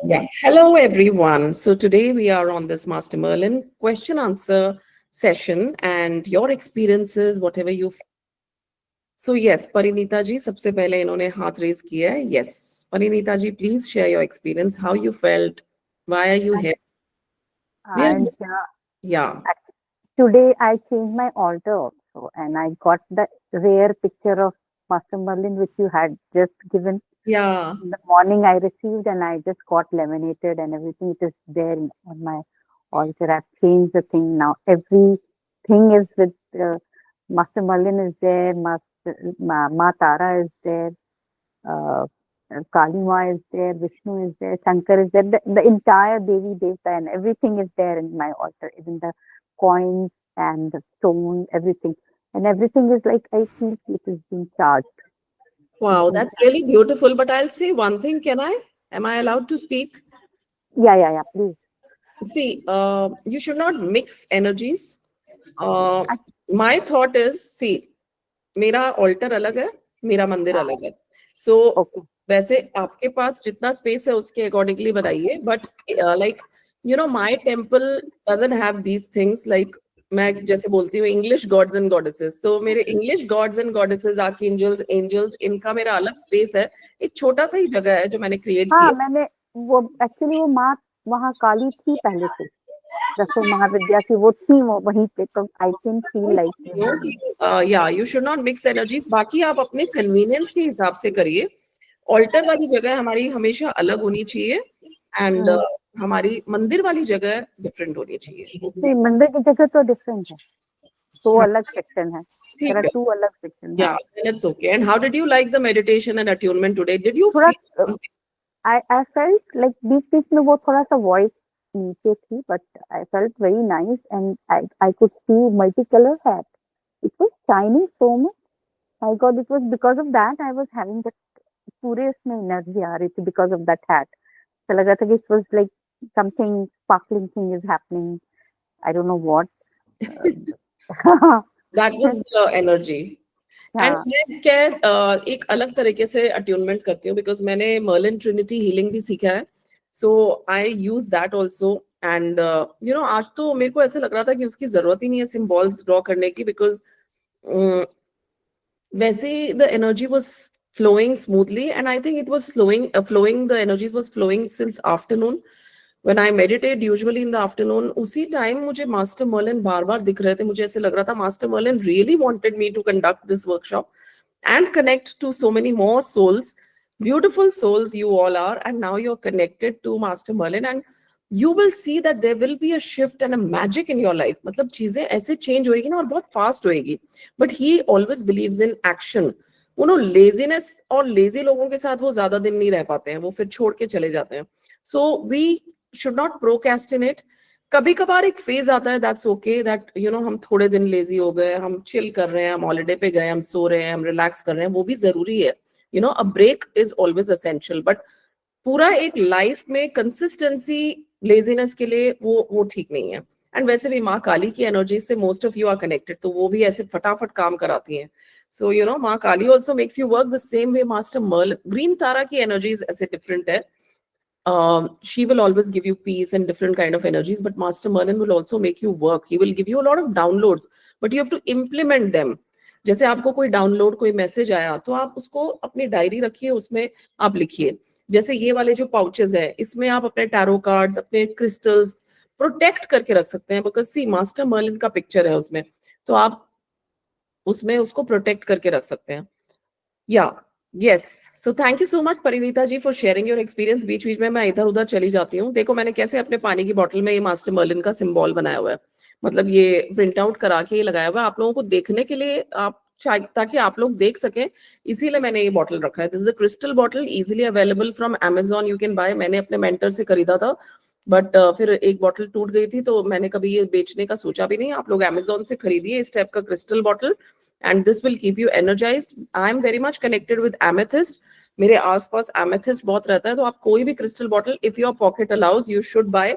Yeah. Hello, everyone. So today we are on this Master Merlin question answer session and your experiences, whatever you. So yes, Parinita ji, सबसे पहले इन्होंने हाथ raise किया है. Yes, Parinita ji, please share your experience. How you felt? Why are you here? We are. And Yeah. today I changed my altar also, and I got the rare picture of Master Merlin which you had just given. Yeah. In the morning I received, and I just got laminated and everything. It is there on my altar. I've changed the thing now. Everything is with Master Merlin is there. Ma Tara is there. uh, Kali Ma is there, Vishnu is there, Shankar is there, the entire Devi Devta and everything is there in my altar, even the coins and the stone, everything. And everything is like, I feel it is being charged. It's Wow, being that's really beautiful. But I'll say one thing. Can I? Am I allowed to speak? yeah, please. See, you should not mix energies. Uh, I, my thought is, see, मेरा alter अलग है, मेरा मंदिर हाँ, अलग है. सो okay. वैसे आपके पास जितना स्पेस है उसके अकॉर्डिंगली बनाइए, but like my temple doesn't have these things. Like मैं जैसे बोलती हूँ English gods and goddesses, so मेरे English gods and goddesses, archangels, angels, इनका मेरा अलग स्पेस है. एक छोटा सा ही जगह है जो मैंने क्रिएट हाँ, किया. मैंने वो एक्चुअली वो माँ वहाँ काली थी पहले से, दसों महाविद्या की वो थी वो वहीं पे, तो आई कैन फील लाइक या you should not mix energies. बाकी आप अपने कन्वीनियंस के हिसाब से करिए. ऑल्टर वाली जगह हमारी हमेशा अलग होनी चाहिए एंड हमारी मंदिर वाली जगह डिफरेंट होनी चाहिए. मंदिर की जगह तो डिफरेंट है, दो हाँ, अलग सेक्शन है. देयर ठीक आर है. टू अलग section. Yeah, then it's okay. And how did you like the meditation and attunement today? Did you थोड़ा feel something? I felt like बीच बीच में वो थोड़ा सा वॉइस नीचे थी, but I felt very nice, and I could see multicolor hat. It was shining so much. I got it was because of that I was having that पूरे उसमें energy आ रही थी because of that hat. तो लगा था कि it was like something sparkling thing is happening. I don't know what. That was the energy. And हाँ. मैं क्या एक अलग तरीके से अट्यूनमेंट करती हूँ बिकॉज मैंने मर्लिन ट्रिनिटी हीलिंग भी सीखा है. So I use that also. And आज तो मेरे को ऐसे लग रहा था कि उसकी जरूरत ही नहीं है सिंबल्स ड्रॉ करने की, बिकॉज वैसे the energy was flowing smoothly, and I think it was flowing, the energies was flowing since afternoon. When I meditate usually in the afternoon, उसी टाइम मुझे मास्टर मर्लिन बार बार दिख रहे थे. मुझे ऐसे लग रहा था master Merlin really wanted me to conduct this workshop and connect to so many more souls, beautiful souls you all are, and now you're connected to Master Merlin, and you will see that there will be a shift and a magic in your life. मतलब चीजें ऐसे change होएगी ना और बहुत fast होएगी. But he always believes in action. Laziness और lazy लोगों के साथ वो ज्यादा दिन नहीं रह पाते हैं, वो फिर छोड़ के चले जाते हैं. So we should not procrastinate. कभी कभार एक फेज आता है, दैट्स ओके, दैट हम थोड़े दिन लेजी हो गए, हम चिल कर रहे हैं, हम हॉलीडे पे गए, हम सो रहे हैं, हम रिलैक्स कर रहे हैं, वो भी जरूरी है. A break is always essential, but पूरा एक लाइफ में कंसिस्टेंसी लेजीनेस के लिए वो ठीक नहीं है. एंड वैसे भी माँ काली की एनर्जी से most of you are connected, तो वो भी ऐसे फटाफट काम कराती हैं. सो माँ Kali also makes you work the same way master Merlin. Green Tara की एनर्जीज ऐसे डिफरेंट है. She will always give you peace and different kind of energies, but Master Merlin will also make you work. He will give you a lot of downloads, but you have to implement them. जैसे आपको कोई download, कोई message आया, तो आप उसको अपनी diary रखिए, उसमें आप लिखिए. जैसे ये वाले जो पाउचेस है, इसमें आप अपने टैरो कार्ड्स, अपने क्रिस्टल्स प्रोटेक्ट करके रख सकते हैं, बिकॉज सी मास्टर मर्लिन का पिक्चर है उसमें, तो आप उसमें उसको प्रोटेक्ट करके रख सकते हैं. Yeah yes. So thank you so much Parineeta ji for sharing your experience. बीच बीच में मैं इधर उधर चली जाती हूँ. देखो मैंने कैसे अपने पानी की बोतल में ये मास्टर मर्लिन का सिंबल बनाया हुआ है, मतलब ये प्रिंट आउट करा के ये लगाया हुआ है आप लोगों को देखने के लिए, आप ताकि आप लोग देख सकें, इसीलिए मैंने ये बॉटल रखा है. This is a crystal bottle, easily available from Amazon, you can buy. मैंने अपने मेंटर से खरीदा था, बट फिर एक बॉटल टूट गई थी, तो मैंने कभी ये बेचने का सोचा भी नहीं. आप लोग Amazon से खरीदिए इस टाइप का crystal bottle, and this will keep you energized. I am very much connected with amethyst. मेरे आसपास amethyst बहुत रहता है, तो आप कोई भी crystal bottle, if your pocket allows, you should buy.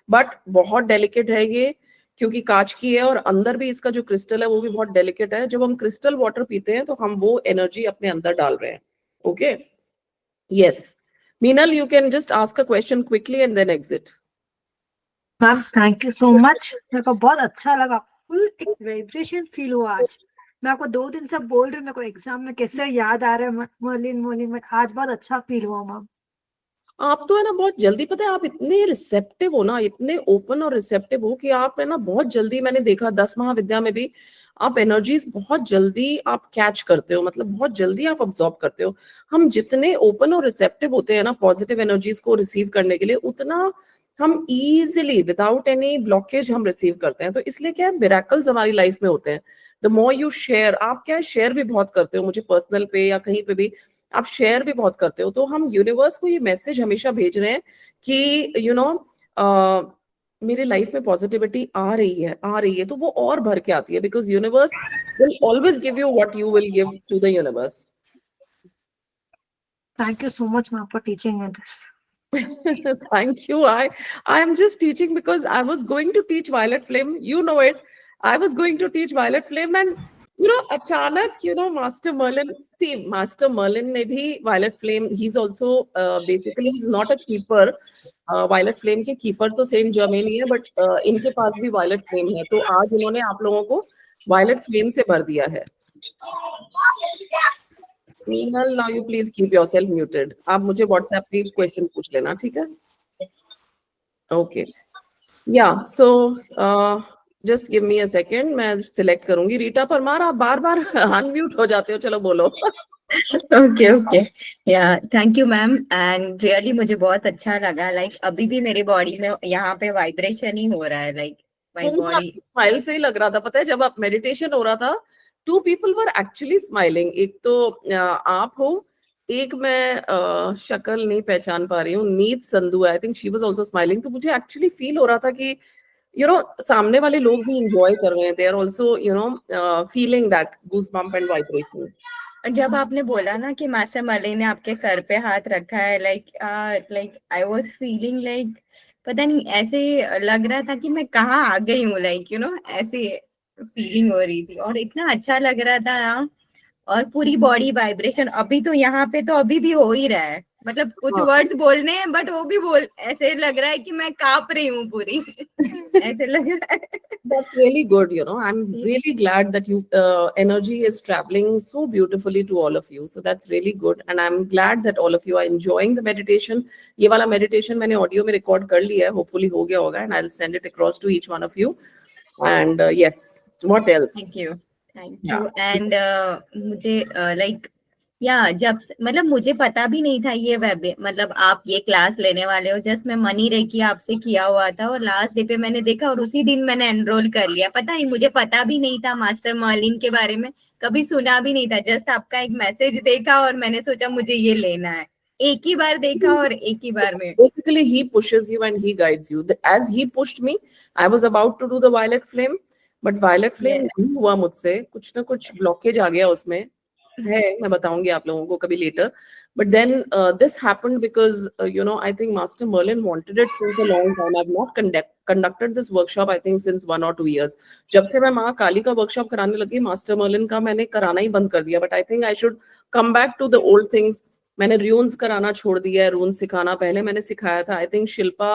But बहुत डेलिकेट है ये, क्योंकि कांच की है, और अंदर भी इसका जो क्रिस्टल है वो भी बहुत डेलिकेट है. जब हम क्रिस्टल वाटर पीते हैं तो हम वो एनर्जी अपने अंदर डाल रहे हैं. Okay, yes. Meenal, you can just ask a question quickly and then exit. Ma'am thank you so much, मेरे को बहुत अच्छा लगा, फुल एक वाइब्रेशन फील हुआ आज। मैं आपको 2 दिन से बोल रही हूँ मेरे को एग्जाम में कैसे याद आ रहा है मलिन मलिन में, आज बहुत अच्छा फील हुआ मैम। आप तो है ना बहुत जल्दी, पता है आप इतने रिसेप्टिव हो ना, इतने ओपन और रिसेप्टिव हो कि आप है ना बहुत जल्दी, मैंने देखा 10 महाविद्या में भी आप एनर्जीज बहुत जल्दी आप कैच करते हो, मतलब बहुत जल्दी आप ऑब्जॉर्व करते हो। हम जितने ओपन और रिसेप्टिव होते हैं ना पॉजिटिव एनर्जीज को रिसीव करने के लिए, उतना हम इजीली विदाउट एनी ब्लॉकेज हम रिसीव करते हैं। तो इसलिए क्या है, मिरेकल्स हमारी लाइफ में होते हैं। द मोर यू शेयर, आप क्या शेयर भी बहुत करते हो मुझे पर्सनल पे या कहीं पे भी, आप शेयर भी बहुत करते हो, तो हम यूनिवर्स को ये मैसेज हमेशा भेज रहे हैं कि मेरे लाइफ में पॉजिटिविटी आ रही है, तो वो और भर के आती है, because universe will always give you what you will give to the universe. Thank you so much ma'am for teaching me this. Thank you. I am just teaching because I was going to teach Violet Flame. You know it. I was going to teach Violet Flame, and achanak, Master Merlin. See, Master Merlin ne bhi Violet Flame. He's also basically he's not a keeper. Violet Flame के keeper तो same Germany है, but इनके पास भी Violet Flame है, तो आज इन्होंने आप लोगों को Violet Flame से भर दिया है। Meenal, now you please keep yourself muted. आप मुझे व्हाट्सएप पे क्वेश्चन पूछ लेना, ठीक है? ओके, या so just give me a second, मैं सिलेक्ट करूंगी। रीटा परमार, आप बार बार अनम्यूट हो जाते हो, चलो बोलो। ओके ओके, या thank you ma'am, and really मुझे बहुत अच्छा लगा। लाइक अभी भी मेरी बॉडी में यहाँ पे वाइब्रेशन ही हो रहा है, लाइक माय मुझे बॉडी। स्माइल से ही लग रहा था, पता है जब आप मेडिटेशन हो रहा था, 2 पीपल वर एक्चुअली स्माइलिंग। एक तो आप हो, एक मैं शक्ल नहीं पहचान पा रही हूँ, नीत Sandhu, I think she was also smiling. तो मुझे एक्चुअली फील हो रहा था कि सामने वाले लोग भी एंजॉय कर रहे हैं, they are also feeling that goosebump and vibration. जब आपने बोला ना कि मास्टर मले ने आपके सर पे हाथ रखा है, like I was feeling like पता नहीं, ऐसे लग रहा था कि मैं कहाँ आ गई हूँ, लाइक ऐसे फीलिंग हो रही थी और इतना अच्छा लग रहा था ना। और पूरी बॉडी वाइब्रेशन अभी तो यहाँ पे तो अभी भी हो ही रहा है, मतलब कुछ वर्ड्स बोलने हैं बट वो भी बोल, ऐसे लग रहा है कि मैं कांप रही हूँ पूरी। ऐसे लग रहा है। That's really good. I'm really glad that you energy is traveling so beautifully to all of you. So that's really good, and I'm glad that all of you are enjoying the meditation. ये वाला meditation मैंने audio में record कर लिया है, hopefully हो गया होगा, and I'll send it across to each one of you. And yes, what else? Thank you and मुझे लाइक जब मतलब मुझे पता भी नहीं था ये वेब, मतलब आप ये क्लास लेने वाले हो, जस्ट मैं मनी रेकी आपसे किया हुआ था और लास्ट डे पे मैंने देखा और उसी दिन मैंने एनरोल कर लिया। पता नहीं, मुझे पता भी नहीं था मास्टर मर्लिन के बारे में, कभी सुना भी नहीं था, जस्ट आपका एक मैसेज देखा और मैंने सोचा मुझे ये लेना है। एक ही बार देखा और एक ही बार में। Basically, he pushes you and he guides you. As he pushed me, I was about to do the violet flame, but violet flame नहीं हुआ मुझसे, कुछ ना कुछ ब्लॉकेज आ गया उसमें है, मैं बताऊंगी आप लोगों को कभी later. But then this happened because I think Master Merlin wanted it since a long time. I've not conducted this workshop I think since 1 or 2 years. जब से मैं माँ काली का workshop कराने लगी, Master Merlin का मैंने कराना ही बंद कर दिया. But I think I should come back to the old things. मैंने रून्स कराना छोड़ दिया है, रून सिखाना पहले मैंने सिखाया था। I think Shilpa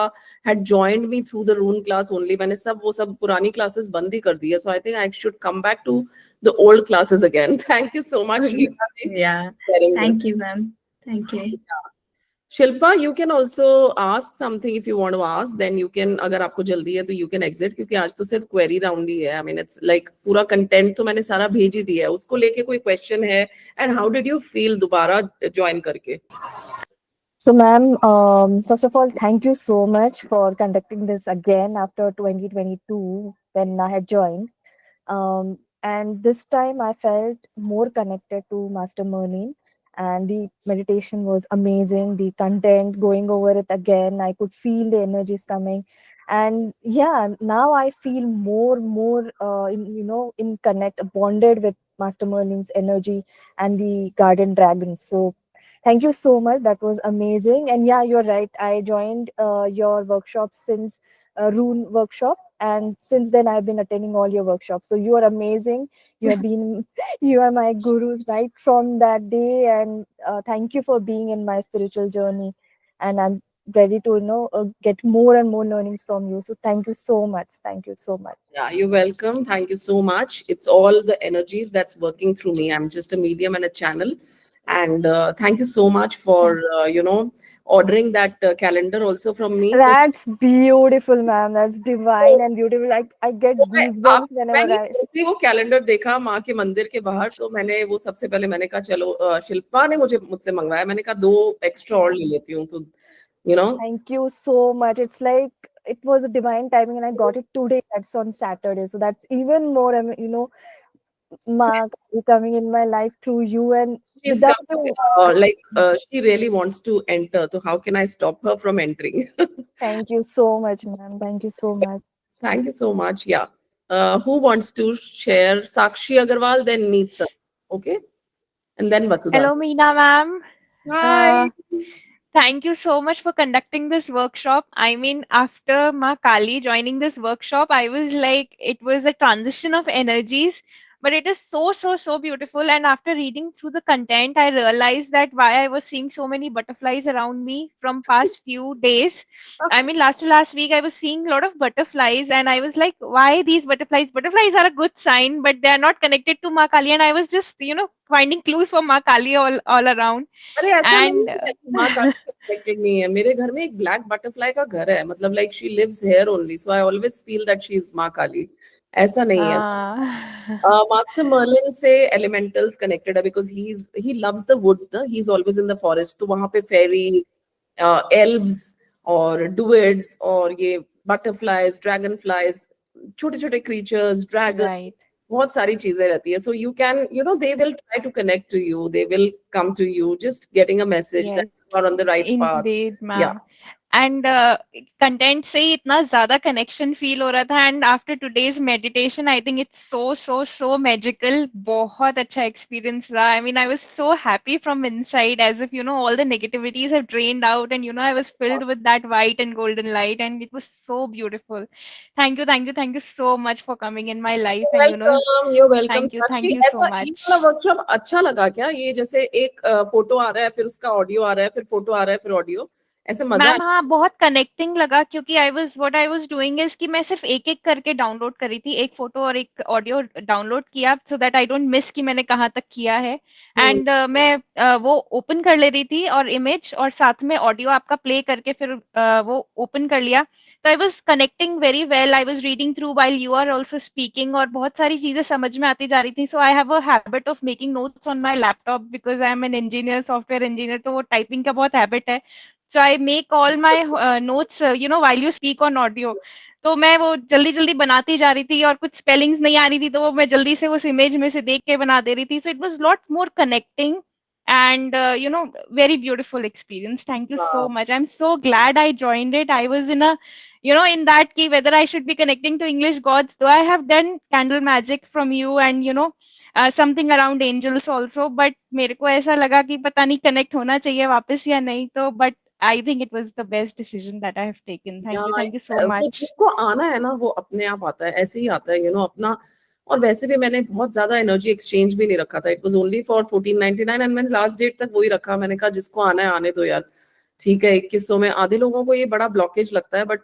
had joined me through the rune class only. मैंने वो सब पुरानी क्लासेस बंद ही कर दी है। So I think I should come back to the old classes again. Thank you so much. Thank you ma'am, thank you. Shilpa, you can also ask something if you want to ask, then you can, अगर आपको जल्दी है तो you can exit, क्योंकि आज तो सिर्फ query round ही है। I mean it's like पूरा कंटेंट तो मैंने सारा भेज ही दिया है। उसको लेके कोई क्वेश्चन है? And how did you feel दोबारा ज्वाइन करके? So, ma'am, first of all, thank you so much for conducting this again after 2022 when I had joined. And this time I felt more connected to Master Merlin, and the meditation was amazing. The content, going over it again, I could feel the energies coming. And yeah, now I feel more, in connect, bonded with Master Merlin's energy and the Garden Dragons. So, thank you so much. That was amazing. And yeah, you're right. I joined your workshop since Rune workshop, and since then I've been attending all your workshops. So you are amazing. You have been, you are my gurus right from that day. And thank you for being in my spiritual journey. and I'm ready to get more and more learnings from you. So thank you so much. Thank you so much. Yeah, you're welcome. Thank you so much. It's all the energies that's working through me. I'm just a medium and a channel. And thank you so much for, ordering that calendar also from me. So That's beautiful, ma'am. That's divine and beautiful. I get goosebumps whenever मैंने I. जैसे ही वो calendar देखा माँ के मंदिर के बाहर, तो मैंने वो सबसे पहले मैंने कहा चलो, शिल्पा ने मुझसे मंगवाया, मैंने कहा 2 एक्स्ट्रा और ले लेती हूँ, तो you know Thank you so much. It's like it was a divine timing, and I got it today. That's on Saturday, so that's even more. Mark coming in my life through you, and she's without coming, you. she really wants to enter, so how can I stop her from entering? Thank you so much, ma'am. Thank you so much. Thank you so much. Yeah. Who wants to share? Sakshi Agarwal, then Neetsa. Okay. And then Vasudha. Hello, Meena ma'am. Hi. Thank you so much for conducting this workshop. I mean, after Ma Kali joining this workshop, I was like, it was a transition of energies, but it is so, so, so beautiful. And after reading through the content, I realized that why I was seeing so many butterflies around me from past few days. I mean, last to last week, I was seeing a lot of butterflies, and I was like, why these butterflies? Butterflies are a good sign, but they are not connected to Ma Kali. And I was just, finding clues for Ma Kali all around. अरे ऐसा नहीं And है कि माँ काली से connected नहीं है. मेरे घर में एक ब्लैक बटरफ्लाई का घर है, मतलब like she lives here only, so I always feel that she is माँ काली. ऐसा नहीं है. Master Merlin से elementals connected है because he loves the woods, ना? He's always in the forest. तो वहाँ पे fairies, elves और druids और ये butterflies, dragonflies, छोटे छोटे creatures, dragons, right. बहुत सारी चीजें रहती है. So you can, they will try to connect to you. They will come to you, just getting a message that Yes, you are on the right path. indeed, Yeah. ma'am. And content से ही इतना ज़्यादा connection feel हो रहा था, and after today's meditation, I think it's so, so, so magical. बहुत अच्छा experience रहा. I mean, I was so happy from inside, as if, all the negativities have drained out, and, I was filled with that white and golden light, and it was so beautiful. Thank you, thank you, thank you so much for coming in my life, and, You're welcome. thank Sakshi, you so ऐसा ये much. वाला workshop अच्छा लगा क्या? ये जैसे एक photo आ रहा है, फिर उसका ऑडियो आ रहा है, फिर फोटो आ रहा है, फिर ऑडियो, ऐसे मजा मैम हाँ बहुत कनेक्टिंग लगा क्योंकि what I was doing is कि मैं सिर्फ एक एक करके डाउनलोड करी थी, एक फोटो और एक ऑडियो डाउनलोड किया so that I don't miss कि मैंने कहाँ तक किया है. एंड मैं वो ओपन कर ले रही थी और इमेज और साथ में ऑडियो आपका प्ले करके फिर वो ओपन कर लिया. तो I was connecting very well. I was reading through while you are also speaking और बहुत सारी चीजें समझ में आती जा रही थी. So I have a habit of making notes on my laptop because I am an engineer, software engineer, तो वो टाइपिंग का बहुत हैबिट है. So I make all my notes, while you speak on audio. तो मैं वो जल्दी जल्दी बनाती जा रही थी और कुछ स्पेलिंग्स नहीं आ रही थी तो वो मैं जल्दी से उस इमेज में से देख के बना दे रही थी. So it was lot more connecting and very beautiful experience. Thank you so much. I'm so glad I joined it. I was in a in that key whether I should be connecting to English gods, though I have done candle magic from you and something around angels also, but मेरे को ऐसा लगा कि पता नहीं connect होना चाहिए वापस या नहीं. तो but I think it was the best decision that I have taken. Thank you so वो much. जिसको आना है ना वो अपने आप आता है, ऐसे ही आता है, अपना. और वैसे भी मैंने बहुत ज्यादा एनर्जी एक्सचेंज भी नहीं रखा था. It was only for 1499 and मैंने लास्ट डेट तक वही रखा. मैंने कहा जिसको आना है आने दो यार, ठीक है. 2100 में आधे लोगों को ये बड़ा ब्लॉकेज लगता है, but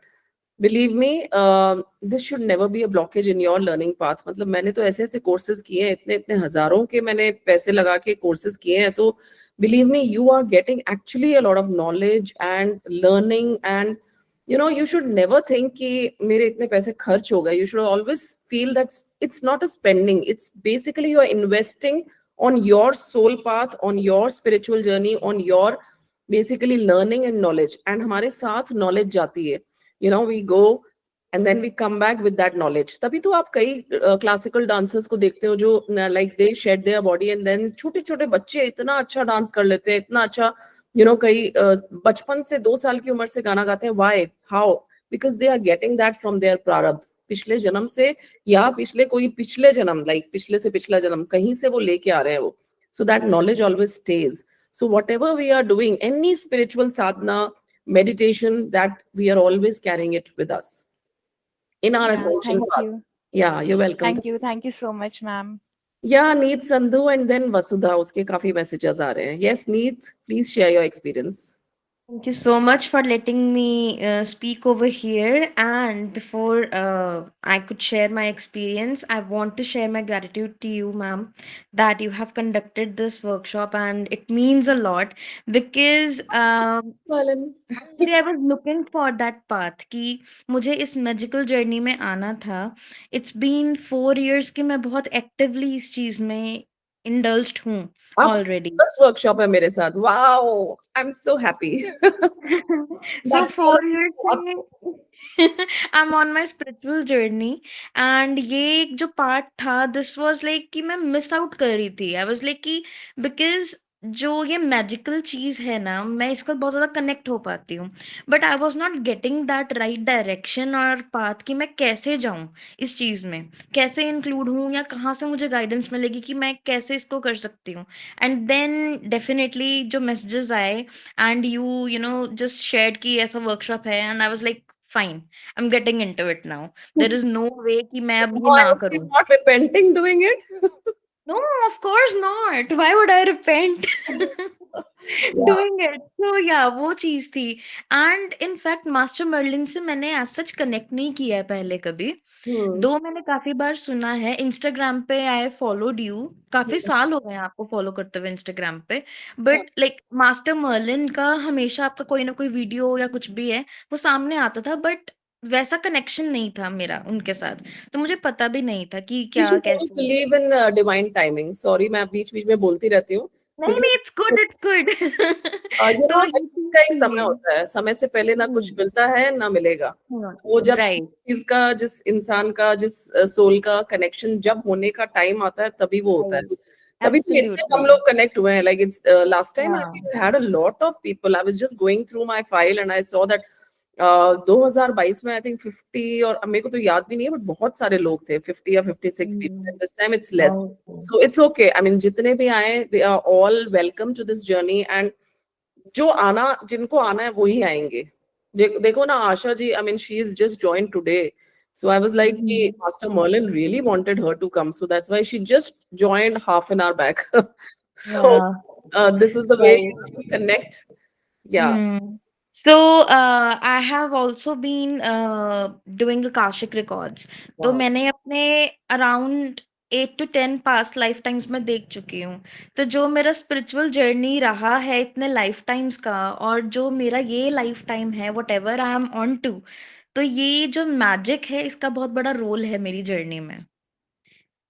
believe me this should never be a blockage in your learning path. मतलब मैंने तो ऐसे ऐसे कोर्सेज किए हैं, इतने इतने हजारों के मैंने पैसे लगा के कोर्सेज किए हैं. तो believe me, you are getting actually a lot of knowledge and learning, and you should never think ki mere itne paise kharch ho gaye. You should always feel that it's not a spending, it's basically you are investing on your soul path, on your spiritual journey, on your basically learning and knowledge. And hamare sath knowledge jati hai, we go and then we come back with that knowledge. तभी तो आप कई classical dancers को देखते हो जो like they shed their body and then छोटे छोटे बच्चे इतना अच्छा डांस कर लेते हैं, इतना अच्छा कई बचपन से 2 साल की उम्र से गाना गाते हैं. why, how? Because they are getting that from their प्रारब्ध, पिछले जन्म से या पिछले जन्म, like पिछले से पिछला जन्म, कहीं से वो लेके आ रहे हैं वो. So that knowledge always stays. So whatever we are doing, any spiritual sadhana, meditation, that we are always carrying it with us in our ascension Thank path. you. Yeah, you're welcome. Thank you so much, ma'am. Yeah, Neet, Sandhu, and then Vasudha. उसके काफी messages आ रहे हैं. Yes, Neet, please share your experience. Thank you so much for letting me speak over here. And before I could share my experience, I want to share my gratitude to you, ma'am, that you have conducted this workshop, and it means a lot because Merlin. actually I was looking for that path कि मुझे इस magical journey में आना था. It's been 4 years कि मैं बहुत actively इस चीज में इंडल्ज्ड हूँ आपका already. फर्स्ट वर्कशॉप है मेरे साथ. Wow, I am so happy. So 4 years से I'm on my spiritual journey, and ये एक जो पार्ट था, this was like कि मैं मिस आउट कर रही थी. I was like कि because जो ये मैजिकल चीज है ना, मैं इसका बहुत ज्यादा कनेक्ट हो पाती हूँ, but I was not getting that right direction और पाथ कि मैं कैसे जाऊं इस चीज में, कैसे इंक्लूड हूँ, या कहाँ से मुझे गाइडेंस मिलेगी कि मैं कैसे इसको कर सकती हूँ. एंड देन डेफिनेटली जो मैसेजेस आए and you know just shared कि ऐसा वर्कशॉप है, and I was like fine, I am getting into it now. There is no way कि मैं अब ये Why ना is he करूं. not repenting doing it? No, of course not. Why would I repent Yeah. doing it? So yeah, वो चीज थी. And in fact, master Merlin से मैंने as such कनेक्ट नहीं किया है पहले कभी. Hmm. दो मैंने काफी बार सुना है इंस्टाग्राम पे. आई फॉलोड यू, काफी साल हो गए हैं आपको फॉलो करते हुए इंस्टाग्राम पे. बट लाइक मास्टर मर्लिन का हमेशा आपका कोई ना कोई वीडियो या कुछ भी है वो सामने आता था, बट वैसा कनेक्शन नहीं था मेरा उनके साथ. तो मुझे पता भी नहीं था कि You क्या should always कैसे. believe in divine timing. Sorry, मैं बीच बीच में बोलती रहती हूँ. नहीं नहीं, it's good, it's good. You know, तो हर ये चीज का एक चीज समय थी. होता है. समय से पहले ना कुछ मिलता है ना मिलेगा. वो जब राइट. चीज का, जिस इंसान का, जिस सोल का कनेक्शन जब होने का टाइम आता है तभी वो होता है. तभी तो इतने कम एब्सोल्युटली. लोग कनेक्ट हुए हैं. लाइक इट्स लास्ट टाइम हाँ. I had a lot of people. I was just going through my file and I saw that 2022 में आई थिंक 50, और मेरे को तो याद भी नहीं है, बट बहुत सारे लोग थे, 50 या 56 people. This time it's less. So it's okay. I mean, जितने भी आए, they are all welcome to this journey. And जो आना, जिनको आना है वही आएंगे. देखो ना Asha ji, I mean, she is just joined today. So I was like, कि Master Merlin really wanted her to come. So that's why she just joined half an hour back. So Yeah. this is the way we connect. Yeah. So I have also been doing Akashic records. तो Wow. मैंने अपने around 8 to 10 past life times में देख चुकी हूँ. तो जो मेरा स्पिरिचुअल जर्नी रहा है इतने लाइफ टाइम्स का, और जो मेरा ये लाइफ टाइम है whatever I am on to, तो ये जो मैजिक है इसका बहुत बड़ा रोल है मेरी जर्नी में.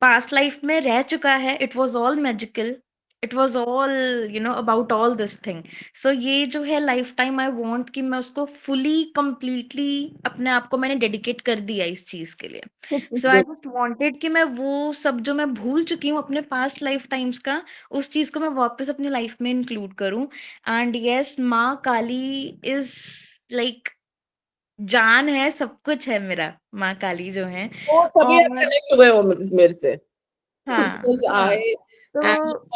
पास्ट लाइफ में रह चुका है. It was all magical. It was all about all this thing. So ये जो है लाइफ टाइम, आई वॉन्ट कि मैं उसको फुली कंप्लीटली अपने आप को मैंने डेडिकेट कर दिया इस चीज के लिए. सो आई Good. जस्ट वॉन्टेड कि मैं वो सब जो मैं भूल चुकी हूँ अपने पास्ट लाइफ टाइम्स का, उस चीज को मैं वापस अपनी लाइफ में इंक्लूड करूँ. एंड यस, माँ काली इज लाइक जान है, सब कुछ है मेरा. माँ काली जो है. तो तभी आप और कनेक्ट हुए हो मेरे से. हाँ. Because हाँ. I am तो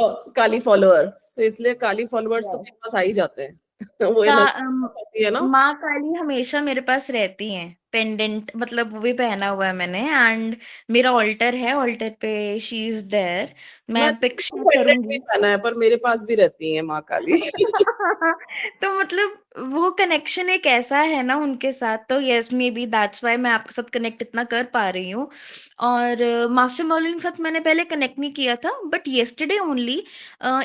a काली फॉलोअर. तो इसलिए काली फॉलोअर्स तो yes, मेरे पास आ ही जाते हैं. वो का एनर्जी होती है ना. माँ काली हमेशा मेरे पास रहती हैं. पेंडेंट मतलब वो भी पहना हुआ है मैंने. एंड मेरा ऑल्टर है, ऑल्टर पे शी इज देयर. मैं मैंने पिक तो शेयर पेंडेंट नहीं करूंगी. पहना है, पर मेरे पास भी रहती है माँ काली. तो मतलब वो कनेक्शन एक ऐसा है ना उनके साथ. तो yes, may be that's why मैं आपके साथ कनेक्ट इतना कर पा रही हूँ. और मास्टर मौलिन के साथ मैंने पहले कनेक्ट नहीं किया था, बट येस्टरडे ओनली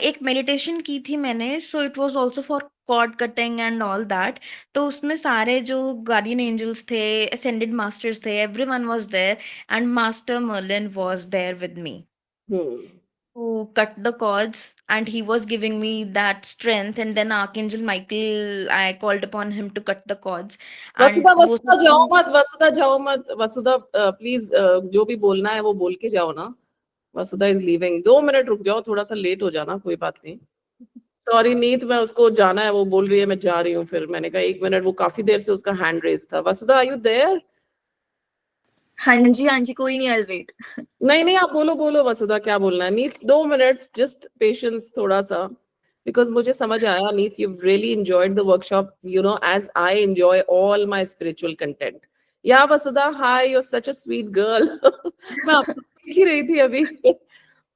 एक मेडिटेशन की थी मैंने. So it was also for cord cutting and all that. तो उसमें सारे जो गार्डियन एंजल्स थे, असेंडेड मास्टर्स थे, everyone was there, and master Merlin was there with me to cut the cords, and he was giving me that strength. And then Archangel Michael, I called upon him to cut the cords. Vasudha, And वो वसुधा सब जाओ चीज- मत, वसुधा जाओ मत, वसुधा please जो भी बोलना है वो बोल के जाओ ना. वसुधा इज लीविंग. 2 मिनट रुक जाओ, थोड़ा सा लेट हो जाना, कोई बात नहीं. सॉरी नीत, मैं उसको जाना है, वो बोल रही है मैं जा रही हूँ. फिर मैंने कहा 1 मिनट, वो काफी देर से उसका हैंड रेज था. वसुधा, आर यू देयर? हाँ जी, कोई नहीं, आई वेट. नहीं नहीं, आप बोलो बोलो वसुधा, क्या बोलना है. नीत 2 मिनट, जस्ट पेशेंस थोड़ा सा. बिकॉज मुझे समझ आया Neet, you really enjoyed the workshop, you know, as I enjoy all my spiritual content. Yeah Vasudha, hi, you are such a sweet girl. मैं आपको देख ही रही थी अभी.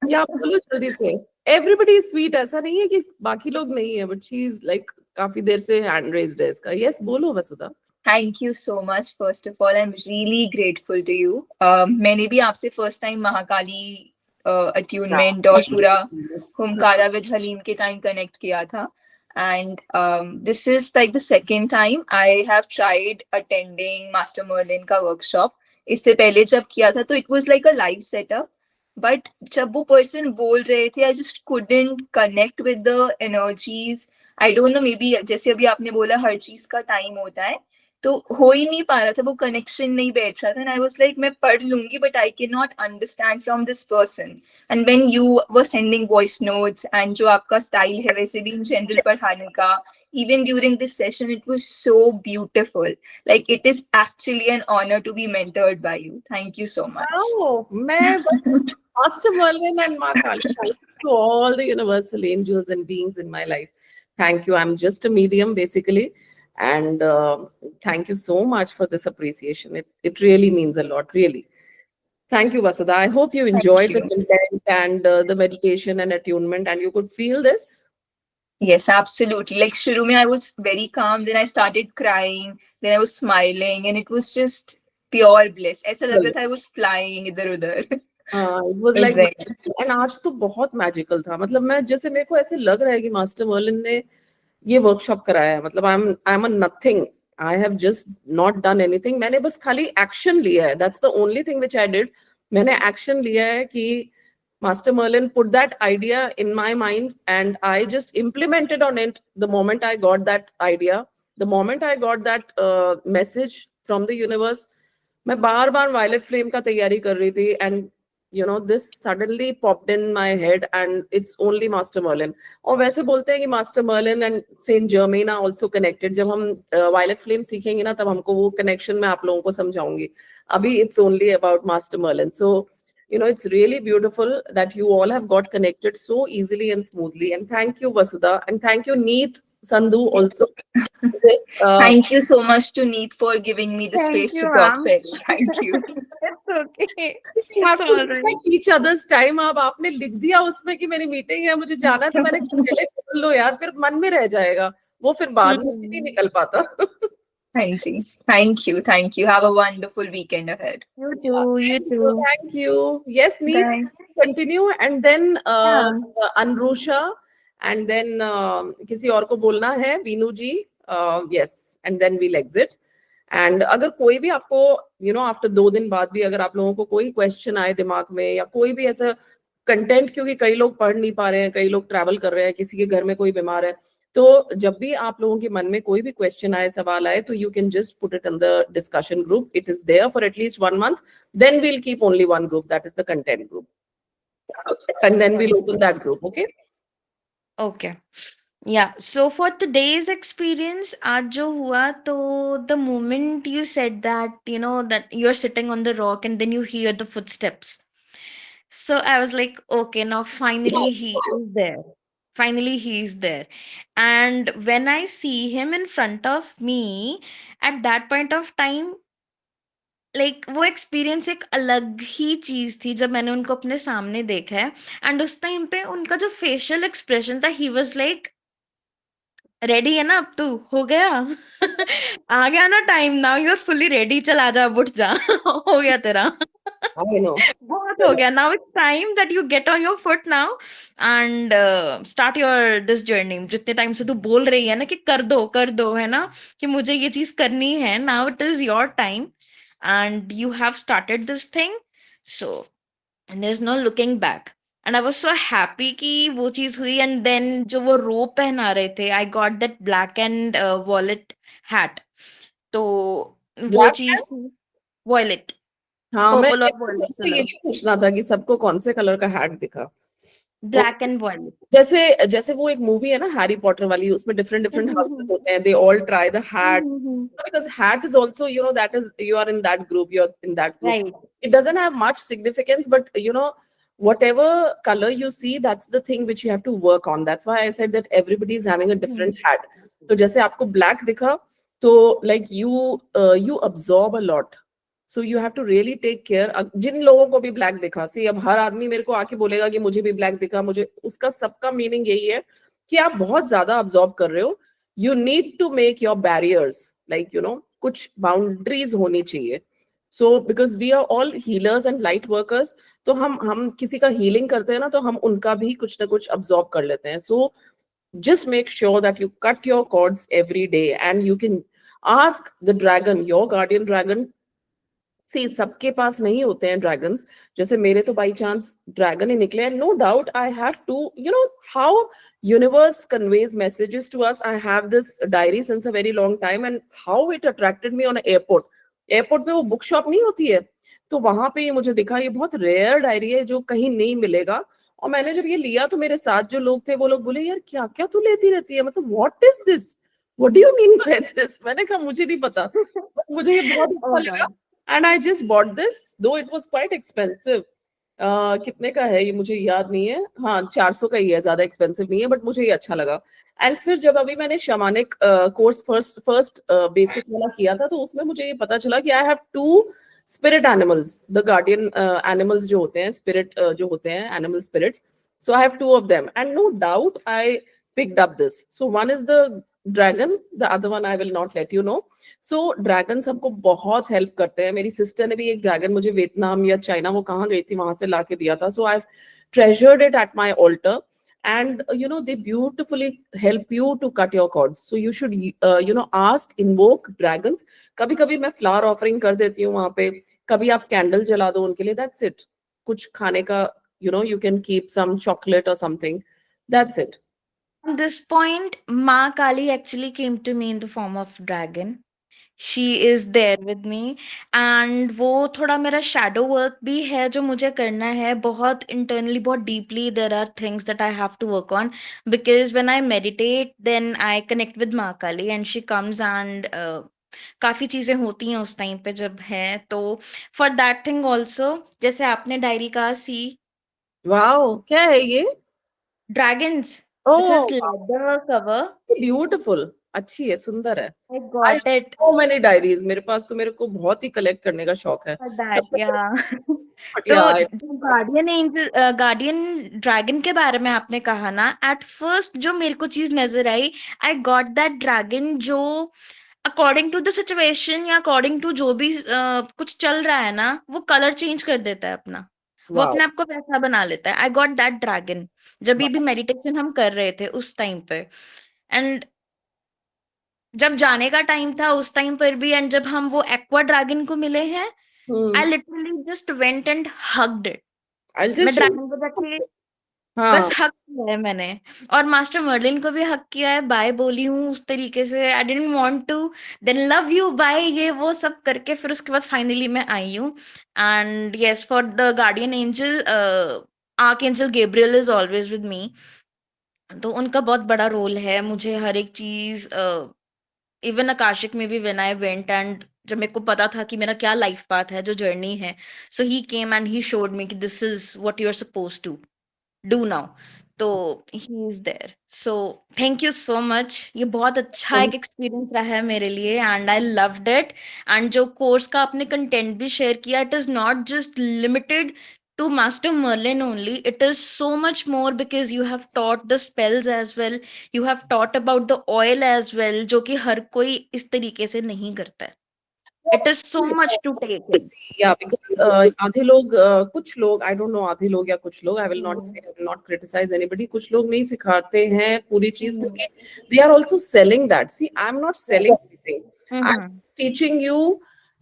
या आप बोलो जल्दी से. Everybody is sweet. ऐसा नहीं है कि बाकी लोग नहीं है, बट शी इज लाइक काफी देर से हैंड रेज्ड है इसका. यस, बोलो वसुधा. Thank you so much. First of all, I'm really grateful to you. मैंने भी आपसे first time महाकाली attunement और पूरा हुमकारा with हलीम के time connect किया था. And this is like the second time I have tried attending Master Merlin का workshop. इससे पहले जब किया था तो it was like a live setup. But जब वो person बोल रहे थे, I just couldn't connect with the energies. I don't know, maybe जैसे अभी आपने बोला हर चीज का time होता है, तो हो ही नहीं पा रहा था, वो कनेक्शन नहीं बैठ रहा था. एंड आई वाज लाइक मैं पढ़ लूंगी but I can not understand from this person. And when you were sending voice notes and जो आपका स्टाइल है वैसे भी इन जनरल पढ़ाने का, even during this session, it was so beautiful. Like it is actually an honor to be mentored by you. Thank you so much. Oh, मैं बस Master Merlin and Ma Kali, thank you to all the universal angels and beings in my life. Thank you. I'm just a medium basically. And thank you so much for this appreciation. It really means a lot, really. Thank you, Vasudha. I hope you enjoyed the content and the meditation and attunement, and you could feel this. Yes, absolutely. Like shuru mein I was very calm, then I started crying, then I was smiling, and it was just pure bliss. ऐसा लग रहा था I was flying इधर उधर. It was like, and आज तो बहुत magical था. मतलब मैं जैसे मेरे को ऐसे लग रहा है कि Master Merlin ने ये वर्कशॉप कराया है. मतलब I am a nothing. I have just not done anything. मैंने बस खाली एक्शन लिया है. That's the only thing which I did. मैंने एक्शन लिया है कि Master Merlin put that idea in my mind and I just implemented on it the moment I got that idea, the moment I got that message from the universe. मैं बार बार Violet Flame का तैयारी कर रही थी and you know this suddenly popped in my head and it's only Master Merlin. और वैसे बोलते हैं कि Master Merlin and Saint Germain are also connected. जब हम Violet Flame सीखेंगे ना तब हमको वो connection मैं आप लोगों को समझाऊंगी. अभी it's only about Master Merlin. So you know, it's really beautiful that you all have got connected so easily and smoothly. And thank you, Vasudha. And thank you, Neet, Sandhu also. Thank you so much to Neet for giving me the space to talk. Thank you. It's okay. We have to respect each other's time. अब आपने लिख दिया उसमें कि मेरी meeting है, मुझे जाना है, तो मैंने पहले बोल लो यार, फिर मन में रह जाएगा. वो फिर बाद में नहीं निकल पाता. Thank you. Thank you. Thank you. Have a wonderful weekend ahead. You too. You too. Thank you. Yes, Neet, continue. And then Anrusha. And then किसी और को बोलना है, वीनू जी. Yes. And then we'll exit. And अगर कोई भी आपको, you know, after 2 दिन बाद भी अगर आप लोगों को कोई question आए दिमाग में या कोई भी ऐसा कंटेंट, क्योंकि कई लोग पढ़ नहीं पा रहे हैं, कई लोग ट्रैवल कर रहे हैं, किसी के घर में कोई बीमार है, तो जब भी आप लोगों के मन में कोई भी क्वेश्चन आए, सवाल आए, तो you can just put it in the discussion group. It is there for at least 1 month. Then we'll keep only one group, that is the content group. And then we'll open that group, okay? Okay. Yeah. So for today's experience, आज जो हुआ, तो the moment you said that, you know, that you're sitting on the rock and then you hear the footsteps. So I was like, okay, now finally he is there. Finally he is there. And when I see him in front of me, at that point of time, like वो experience एक अलग ही चीज थी जब मैंने उनको अपने सामने देखा है. एंड उस टाइम पे उनका जो फेशियल एक्सप्रेशन था, ही वाज लाइक, रेडी है ना, अब तू हो गया. आ गया ना time, now you are fully ready, चल आजा, अब उठ जा. हो गया तेरा. I know. बहुत हो गया. Now it's time that you get on your foot now and start your this journey. जितने टाइम से तू बोल रही है ना कि कर दो, है ना, कि मुझे ये चीज करनी है, now it is your time and you have started this thing. So and there's no looking back. And I was so happy कि वो चीज हुई. And then जो वो रोप पहना रहे थे, I got that black and violet hat. तो वो चीज violet, हाँ, मैं purple और violet ये color, पूछना था कि सबको कौन से कलर का हैट दिखा. black and violet. जैसे वो एक मूवी है ना हैरी पॉटर वाली, उसमें डिफरेंट हाउसेस होते हैं, they all try the hat, because hat is also, you know, that is, you are in that group, you're in that group. Right. It doesn't have much significance, but you know, whatever color you see, that's the thing which you have to work on. That's why I said that everybody is having a different hat. तो जैसे आपको black दिखा, तो like you absorb a lot. So you have to really take care. जिन लोगों को भी black दिखा, सी अब हर आदमी मेरे को आके बोलेगा कि मुझे भी ब्लैक दिखा, मुझे, उसका सबका मीनिंग यही है कि आप बहुत ज्यादा अब्सॉर्ब कर रहे हो. you need to make your barriers, like, you know, कुछ boundaries होनी चाहिए. So because we are all healers and light workers, तो हम किसी का healing करते हैं ना, तो हम उनका भी कुछ ना कुछ absorb कर लेते हैं. So just make sure that you cut your cords every day, and you can ask the dragon, your guardian dragon. See, सबके पास नहीं होते हैं ड्रैगन्स. जैसे मेरे तो बाई चांस ड्रैगन ही निकले. No doubt I have to, you know how universe conveys messages to us. I have this diary since a very long time, and how it attracted me on airport. Airport पे वो book shop नहीं होती है, तो वहां पे मुझे दिखा ये बहुत रेयर डायरी है जो कहीं नहीं मिलेगा. और मैंने जब ये लिया तो मेरे साथ जो लोग थे वो लोग बोले, यार क्या क्या तू लेती रहती है, मतलब what is this, what do you mean by this. मैंने कहा मुझे नहीं पता, मुझे ये बहुत अच्छा लगा. And I just bought this, though it was quite expensive. कितने का है ये मुझे याद नहीं है. हाँ, 400 का ही है, ज्यादा एक्सपेंसिव नहीं है, बट मुझे ये अच्छा लगा. एंड फिर जब अभी मैंने शमानिक कोर्स फर्स्ट बेसिक वाला किया था, तो उसमें मुझे ये पता चला कि I have 2 spirit animals, the guardian animals जो होते हैं, स्पिरिट जो होते हैं, animal spirits. So I have 2 of them, and no doubt I picked up this. So one is the dragon, the other one I will not let you know. So dragons हमको बहुत help करते हैं. मेरी sister ने भी एक dragon मुझे Vietnam या चाइना, वो कहाँ गई थी, वहां से ला के दिया था. So I've treasured it at my altar, and you know they beautifully help you to cut your cords. So you should you know ask, invoke dragons. कभी कभी मैं फ्लावर ऑफरिंग कर देती हूँ वहां पे, कभी आप कैंडल जला दो उनके लिए. That's it. कुछ खाने का, you know, you can keep some chocolate or something. That's it. At this point, Ma Kali actually came to me in the form of dragon. She is there with me, and वो थोड़ा मेरा shadow work भी है जो मुझे करना है बहुत internally, बहुत deeply. There are things that I have to work on, because when I meditate, then I connect with Ma Kali, and she comes and काफी चीजें होती हैं उस टाइम पे जब है. तो for that thing also, जैसे आपने डायरी कहा, सी Wow, क्या है ये? dragons. This Oh, is leather cover. beautiful. अच्छी है, सुंदर है. I I got have it so many diaries. मेरे पास तो, मेरे को बहुत ही कलेक्ट करने का शौक है. for that. सब Yeah. but तो yeah, जो गार्डियन एंजल, गार्डियन ड्रैगन के बारे में आपने कहा ना, एट फर्स्ट जो मेरे को चीज नजर आई, आई गॉट दैट ड्रैगन जो अकॉर्डिंग टू द सिचुएशन या अकॉर्डिंग टू जो भी कुछ चल रहा है ना, वो कलर चेंज कर देता है अपना, वो wow. अपने आप को वैसा बना लेता है. आई गॉट दैट ड्रैगन जब भी मेडिटेशन हम कर रहे थे उस टाइम पे, एंड जब जाने का टाइम था उस टाइम पर भी, एंड जब हम वो एक्वा ड्रैगन को मिले हैं, I literally just went and hugged it. I'll मैं just show ड्रैगन को जाके हाँ. बस हक किया है मैंने, और मास्टर मर्लिन को भी हक किया है, बाय बोली हूँ उस तरीके से. I didn't want to, then love you bye, ये वो सब करके फिर उसके बाद फाइनली मैं आई हूँ. And yes, for the guardian angel, archangel Gabriel is always with me. तो उनका बहुत बड़ा रोल है मुझे हर एक चीज. इवन आकाशिक में भी व्हेन आई वेंट, एंड जब मेरे को पता था कि मेरा क्या लाइफ पाथ है, जो जर्नी है, सो ही came and he showed me कि this is what you are suppose to do now. तो he is there. So thank you so much. ये बहुत अच्छा एक एक्सपीरियंस रहा है मेरे लिए, and I loved it. And जो कोर्स का आपने कंटेंट भी शेयर किया, it is not just limited to Master Merlin only. It is so much more, because you have taught the spells as well. You have taught about the oil as well, जो कि हर कोई इस तरीके से नहीं करता है. It is so much to take in. Yeah, because आधे लोग, कुछ लोग, I don't know आधे लोग या कुछ लोग, I will not say, I will not criticize anybody. कुछ लोग नहीं सिखाते हैं पूरी चीज, क्योंकि they are also selling that. See, I'm not selling anything. I'm teaching you.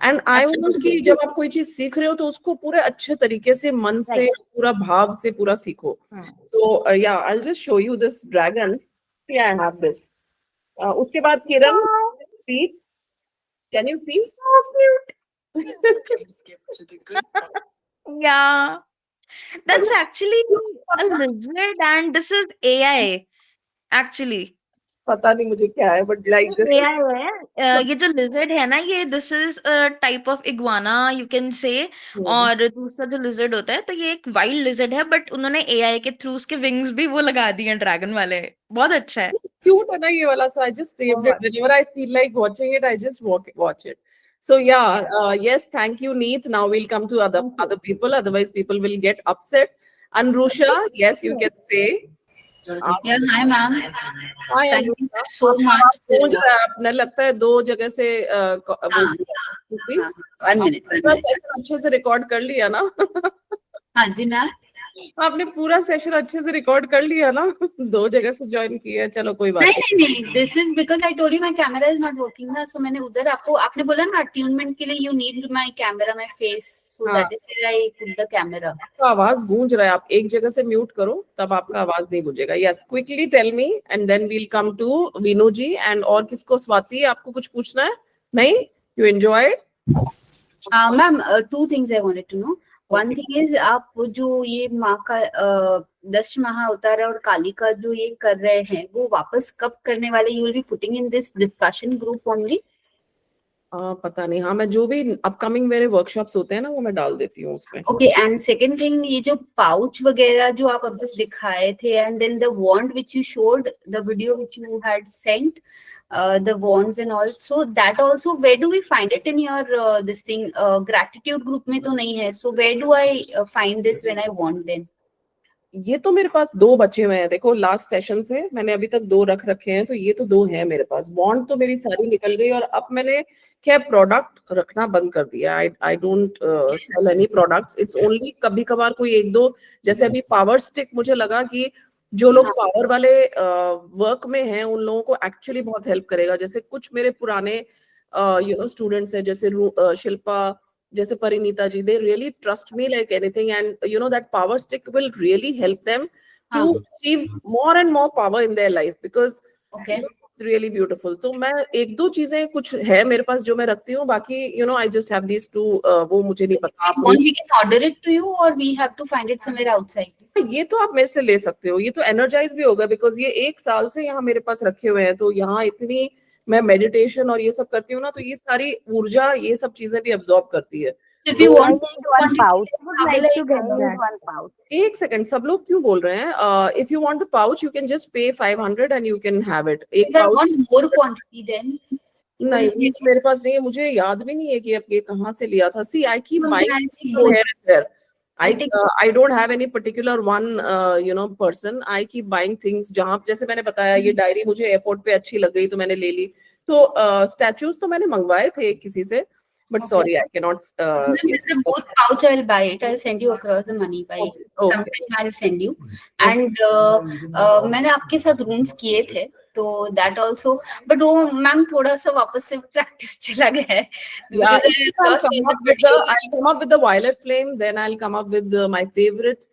And I want कि जब आप कोई चीज सीख रहे हो तो उसको पूरे अच्छे तरीके से, मन से, पूरा भाव से पूरा सीखो. So yeah, I will just show you this dragon. Yeah, I have this. उसके बाद Kiran, feet, can you see? So cute. Yeah, that's actually a lizard, and this is AI actually. पता नहीं मुझे क्या है, बट लाइक दिस AI है. ये जो लिजर्ड है ना, ये this is a type of iguana you can say. और दूसरा जो लिजर्ड होता है, तो ये एक वाइल्ड लिजर्ड है, बट उन्होंने AI के थ्रू उसके विंग्स भी वो लगा दिए हैं ड्रैगन वाले. बहुत अच्छा है. क्यूट है ना ये वाला. So I just saved it. Whenever I feel like watching it, I just watch it. So yeah, yes, thank you, Neet. Now we'll come to other people, otherwise people will get upset. Anrusha, yes, you can say. Yeah, hi ma'am. Hi, Thank you Anushka. so आपका much. आवाज गूंज रहा है, आपने लगता है 2 जगह से वो हाँ, किया है, क्योंकि हाँ, 1 minute, 1 पूरा minute. सेशन अच्छे से रिकॉर्ड कर लिया ना? हाँ जी मैम. आपने पूरा सेशन अच्छे से रिकॉर्ड कर लिया ना? 2 जगह से ज्वाइन किया है, चलो कोई बात नहीं नहीं नहीं, this is because I told you my camera is not working ना, सो मैंने उधर आपको आपने बोला ना अट्यूनमेंट के लिए you need my camera my face, so हाँ। That is why I put the camera. आपका आवाज गूंज रहा है, आप एक जगह से म्यूट करो, तब आपका आवाज नहीं गूंजेगा. Yes, quickly tell me and then we'll come to Veenu ji and और किसको. स्वाति, आपको कुछ पूछना है? नहीं, you enjoyed? Ma'am, 2 things I wanted to know. One thing is आप जो ये माँ का 10 महा अवतार और काली का जो ये कर रहे हैं वो वापस कब करने वाले? You will be putting in this discussion group only? पता नहीं. हाँ, मैं जो भी अपकमिंग मेरे वर्कशॉप्स होते हैं ना, वो मैं डाल देती हूँ उसमें. ओके. एंड सेकंड थिंग, ये जो पाउच वगैरह जो आप अभी दिखाए थे and then the wand which you showed, the video which you had sent, the wands and all, so that also where do we find it in your this thing? Gratitude group में तो नहीं है, so where do I find this when I want them? ये तो मेरे पास 2 बचे हुए हैं. देखो, लास्ट सेशन से मैंने अभी तक 2 रख रखे हैं, तो ये तो 2 हैं मेरे पास. बॉन्ड तो मेरी सारी निकल गई, और अब मैंने क्या प्रोडक्ट रखना बंद कर दिया. I don't sell any products. It's only कभी कभार कोई 1-2, जैसे अभी पावर स्टिक, मुझे लगा कि जो लोग पावर वाले वर्क में हैं उन लोगों को एक्चुअली बहुत हेल्प करेगा. जैसे कुछ मेरे पुराने स्टूडेंट्स हैं, जैसे शिल्पा, जैसे परिनीता जी, they really trust me like anything, and you know that power stick will really help them to achieve more and more power in their life, because Okay. it's really beautiful. तो मैं 1-2 चीजें कुछ है मेरे पास जो मैं रखती हूँ, बाकी I just have these 2. वो मुझे नहीं पता. आप Want we can order it to you or we have to find it somewhere outside? ये तो आप मेरे से ले सकते हो. ये तो एनर्जाइज भी होगा, बिकॉज ये 1 साल से यहाँ मेरे पास रखे हुए हैं. तो यहाँ इतनी मैं मेडिटेशन और ये सब करती हूँ ना, तो ये सारी ऊर्जा, ये सब चीजें भी अब्सॉर्ब करती है. So if you I want need one pouch. I would like to get one pouch. एक सेकंड, सब लोग क्यों बोल रहे हैं? If you want the pouch, you can just पे 500 and you can have it. एक if I pouch want more quantity then नहीं, ये मेरे पास नहीं है. मुझे याद भी नहीं है कि अब ये कहाँ से लिया था. See, I keep buying here. I don't have any particular one person. I keep buying things. जहाँ, जैसे मैंने बताया, ये डायरी मुझे एयरपोर्ट पे अच्छी लग गई तो मैंने ले ली. तो स्टैचूज तो मैंने मंगवाए थे किसी से, but sorry, I cannot. Both pouch I'll buy it. I'll send you across the money by sometime. I'll send you. And मैंने आपके साथ rooms किए थे, तो that also. But वो मैम थोड़ा सा वापस से practice चला गया है. Yeah, I'll come up with the violet flame. Then I'll come up with my favorite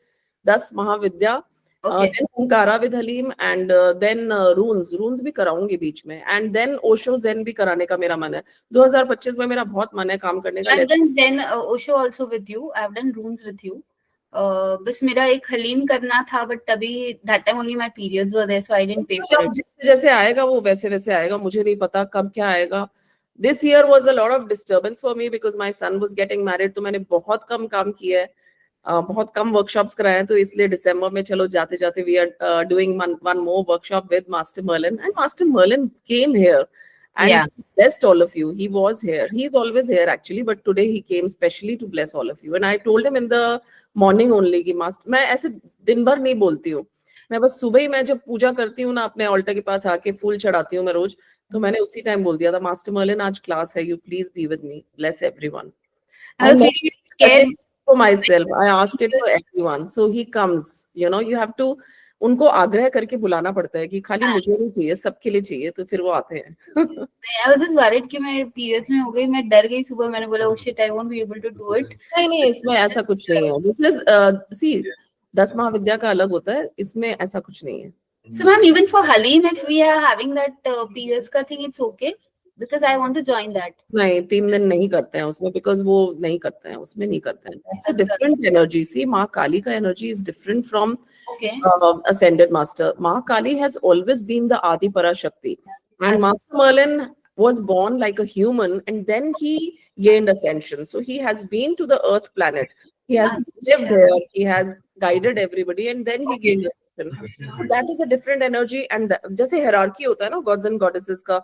10 Mahavidya. Okay. Then Omkara with Halim, and then runes भी कराऊंगी बीच में, and then Osho Zen भी कराने का मेरा मन है. 2025 में मेरा बहुत मन है काम करने का. I've done Zen, Osho also with you. I've done runes with you. बस मेरा एक हलीम करना था, but तभी that time only my periods were there, so I didn't pay for it. जैसे आएगा वो वैसे वैसे आएगा. मुझे नहीं पता कब क्या आएगा. This year was a lot of disturbance for me because my son was getting married. तो मैंने बहुत कम काम किया है, बहुत कम वर्कशॉप्स कराए हैं. तो इसलिए दिसंबर में चलो जाते जाते we are doing one more workshop with Master Merlin, and Master Merlin came here and he blessed all of you. He was here. He's always here actually, but today he came specially to bless all of you. And I told him in the morning only कि Master, मैं ऐसे दिन भर नहीं बोलती हूँ. मैं बस सुबह ही, मैं जब पूजा करती हूँ ना, अपने ऑल्टर के पास आके फूल चढ़ाती हूँ मैं रोज, तो मैंने उसी टाइम बोल दिया था, मास्टर मर्लिन आज क्लास है, you please be with me, bless everyone. I was really scared. For myself, I asked it for everyone. So he comes, you have to, उनको आग्रह करके बुलाना पड़ता है कि खाली मुझे नहीं चाहिए, सबके लिए चाहिए, तो फिर वो आते हैं. I was just worried कि मैं periods में हो गई, मैं डर गई. सुबह मैंने बोला, oh shit, I won't be able to do it. नहीं, इसमें ऐसा कुछ नहीं है. This is see, 10 महाविद्या का अलग होता है, इसमें ऐसा कुछ नहीं है. So ma'am, even for Halim, if we are having that periods का thing, it's okay because I want to join that. नहीं, 3 दिन नहीं करते हैं उसमें, because वो नहीं करते हैं, उसमें नहीं करते हैं. It's a different energy. See, माँ काली का energy is different from ascended master. माँ काली has always been the Adi Parashakti, and Master Merlin was born like a human, and then he gained ascension. So he has been to the Earth planet. He has lived there. He has guided everybody, and then he gained ascension. So that is a different energy. And जैसे hierarchy होता है ना, gods and goddesses का,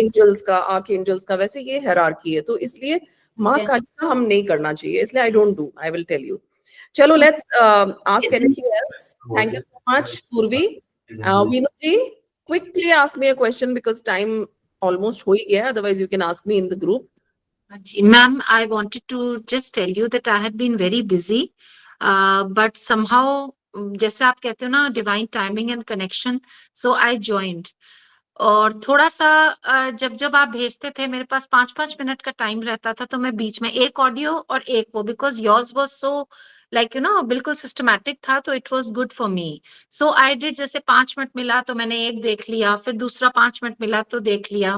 angels का, archangels का, वैसे ये hierarchy है. तो इसलिए माँ काली का हम नहीं करना चाहिए. इसलिए I don't do. I will tell you. चलो, let's ask anything else. Thank you so much, Purvi. Vinu ji, quickly ask me a question because time almost हो ही गया है. Otherwise, you can ask me in the group. Ma'am, I wanted to just tell you that I had been very busy, but somehow, जैसे आप कहते हो ना, divine timing and connection, so I joined. और थोड़ा सा जब जब आप भेजते थे, मेरे पास 5-5 मिनट का टाइम रहता था, तो मैं बीच में एक ऑडियो और एक वो, because yours was so like you know बिल्कुल सिस्टमैटिक था, तो it was good for me. So I did, जैसे 5 मिनट मिला तो मैंने एक देख लिया, फिर दूसरा 5 मिनट मिला तो देख लिया.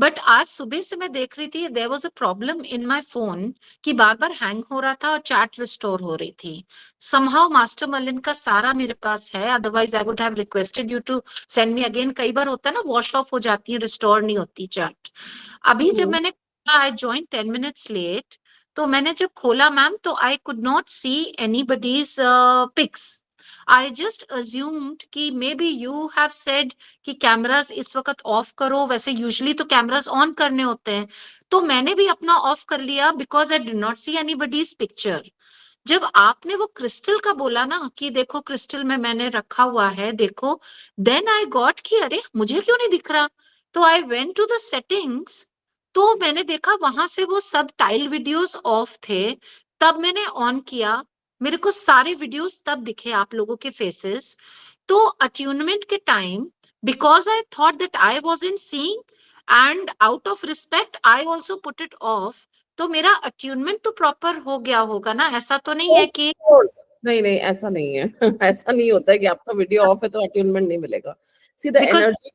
बट आज सुबह से मैं देख रही थी, there was a problem in my phone कि बार बार हैंग हो रहा था और चैट रिस्टोर हो रही थी. समहाउ मास्टर मर्लिन का सारा मेरे पास है, otherwise I would have requested you to send me again. कई बार होता है ना, वॉश ऑफ हो जाती है, रिस्टोर नहीं होती चैट. अभी जब मैंने आई ज्वाइन 10 मिनट्स लेट, तो मैंने जब खोला मैम, तो I could not see anybody's pics. I just assumed कि maybe you have said कि कैमरास इस वक्त ऑफ करो. वैसे यूजुअली तो कैमरास ऑन करने होते हैं, तो मैंने भी अपना ऑफ कर लिया because I did not see anybody's picture. जब आपने वो क्रिस्टल का बोला ना कि देखो क्रिस्टल में मैंने रखा हुआ है, देखो, देन आई गॉट कि अरे मुझे क्यों नहीं दिख रहा. तो I went to the settings, तो मैंने देखा वहां से वो सब टाइल वीडियोस ऑफ थे. तब मैंने ऑन किया, मेरे को सारे वीडियोस तब दिखे आप लोगों के फेसेस. तो अट्यूनमेंट के time, because I thought that I wasn't seeing, and out of respect I also put it of. तो मेरा अट्यूनमेंट तो प्रॉपर हो गया होगा ना, ऐसा तो नहीं है कि नहीं नहीं, ऐसा नहीं है. ऐसा नहीं होता है कि आपका वीडियो ऑफ है तो अट्यूनमेंट नहीं मिलेगा. See, the energy